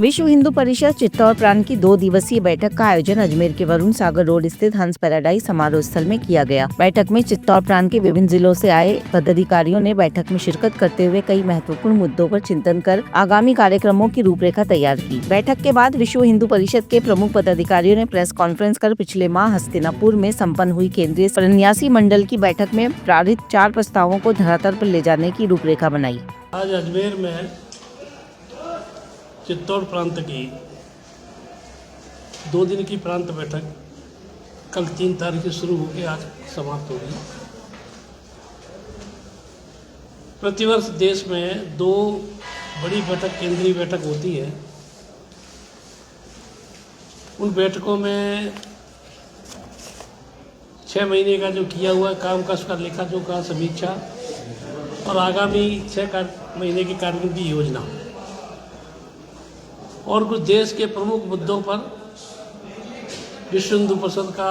विश्व हिंदू परिषद चित्तौड़ प्रांत की 2 दिवसीय बैठक का आयोजन अजमेर के वरुण सागर रोड स्थित हंस पैराडाइज समारोह स्थल में किया गया। बैठक में चित्तौड़ प्रांत के विभिन्न जिलों से आए पदाधिकारियों ने बैठक में शिरकत करते हुए कई महत्वपूर्ण मुद्दों पर चिंतन कर आगामी कार्यक्रमों की रूपरेखा तैयार की। बैठक के बाद विश्व हिंदू परिषद के प्रमुख पदाधिकारियों ने प्रेस कॉन्फ्रेंस कर पिछले माह हस्तिनापुर में सम्पन्न हुई केंद्रीय सन्यासी मंडल की बैठक में पारित 4 प्रस्तावों को धरातल पर ले जाने की रूपरेखा बनाई। आज अजमेर में चित्तौड़ प्रांत की 2 दिन की प्रांत बैठक कल 3 तारीख से शुरू होकर आज समाप्त हो गई। प्रतिवर्ष देश में 2 बड़ी बैठक केंद्रीय बैठक होती है। उन बैठकों में 6 महीने का जो किया हुआ काम का उसका लेखा जोखा समीक्षा और आगामी 6 महीने के कार्यक्रम की योजना और कुछ देश के प्रमुख मुद्दों पर विश्व हिंदू परिषद का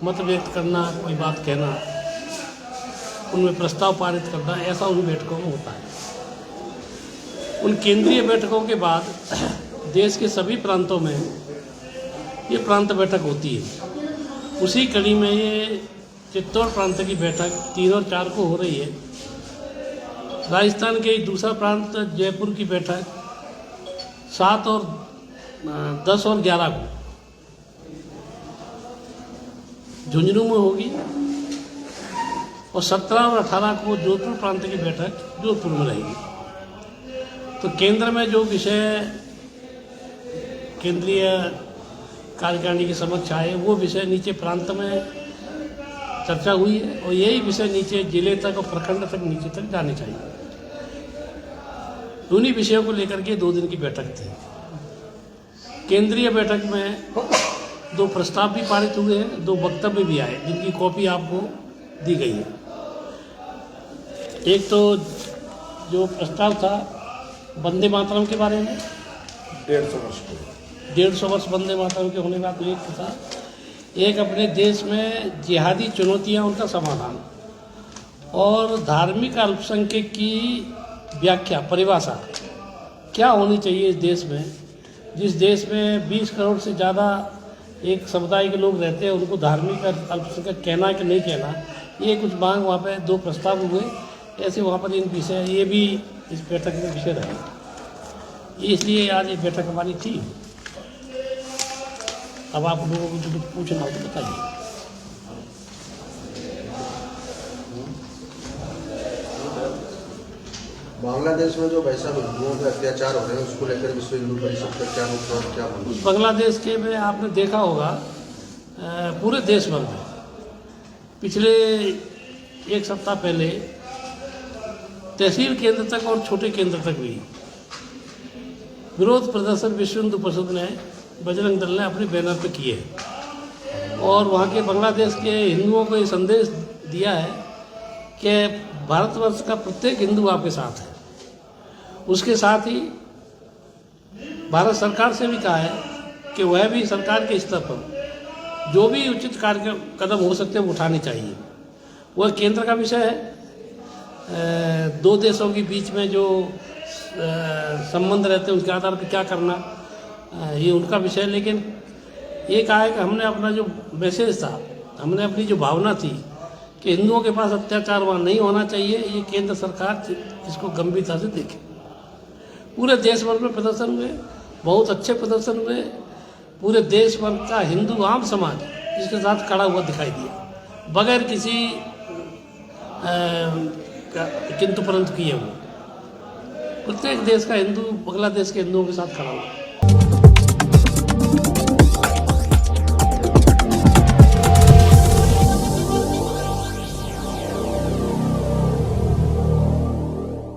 मत व्यक्त करना, कोई बात कहना, उनमें प्रस्ताव पारित करना, ऐसा उन बैठकों में होता है। उन केंद्रीय बैठकों के बाद देश के सभी प्रांतों में ये प्रांत बैठक होती है। उसी कड़ी में ये चित्तौड़ प्रांत की बैठक 3 और 4 को हो रही है। राजस्थान के दूसरा प्रांत जयपुर की बैठक 7 और 10 और 11 को झुंझुनू में होगी और 17 और 18 को जोधपुर प्रांत की बैठक जोधपुर में रहेगी। तो केंद्र में जो विषय केंद्रीय कार्यकारिणी के समक्ष आए वो विषय नीचे प्रांत में चर्चा हुई है और यही विषय नीचे जिले तक और प्रखंड तक नीचे तक जाने चाहिए। उन्हीं विषयों को लेकर के 2 दिन की बैठक थी। केंद्रीय बैठक में 2 प्रस्ताव भी पारित हुए हैं, 2 वक्तव्य भी आए जिनकी कॉपी आपको दी गई है। एक तो जो प्रस्ताव था वंदे मातरम के बारे में 150 वर्ष वंदे मातरम के होने का तो एक था। एक अपने देश में जिहादी चुनौतियां, उनका समाधान और धार्मिक अल्पसंख्यक की व्याख्या, परिभाषा क्या होनी चाहिए इस देश में। जिस देश में 20 करोड़ से ज़्यादा एक समुदाय के लोग रहते हैं, उनको धार्मिक अल्पसंख्यक कहना कि नहीं कहना, ये कुछ मांग वहाँ पे 2 प्रस्ताव हुए। ऐसे वहाँ पर इन विषय ये भी इस बैठक में विषय रहे, इसलिए आज ये बैठक हमारी थी। अब आप लोगों को जो कुछ पूछना हो तो बताइए। बांग्लादेश में जो वैसा हिंदुओं पे अत्याचार हो रहे हैं उसको लेकर विश्व हिंदू परिषद का क्या मुद्दा और क्या मांग? बांग्लादेश के में आपने देखा होगा पूरे देश भर में पिछले 1 सप्ताह पहले तहसील केंद्र तक और छोटे केंद्र तक भी विरोध प्रदर्शन विश्व हिंदू परिषद ने, बजरंग दल ने अपने बैनर पर किए और वहाँ के बांग्लादेश के हिंदुओं को ये संदेश दिया है कि भारतवर्ष का प्रत्येक हिंदू आपके साथ है। उसके साथ ही भारत सरकार से भी कहा है कि वह भी सरकार के स्तर पर जो भी उचित कदम हो सकते हैं वो उठाने चाहिए। वह केंद्र का विषय है। 2 देशों के बीच में जो संबंध रहते हैं उसके आधार पर क्या करना, ये उनका विषय है। लेकिन ये कहा है कि हमने अपना जो मैसेज था, हमने अपनी जो भावना थी कि हिंदुओं के पास अत्याचार वहाँ नहीं होना चाहिए, ये केंद्र सरकार इसको गंभीरता से देखे। पूरे देश भर में प्रदर्शन हुए, बहुत अच्छे प्रदर्शन हुए। पूरे देश भर का हिंदू आम समाज इसके साथ खड़ा हुआ दिखाई दिया, बगैर किसी किंतु परंतु किए हुए। प्रत्येक देश का हिंदू बांग्लादेश के हिंदुओं के साथ खड़ा हुआ।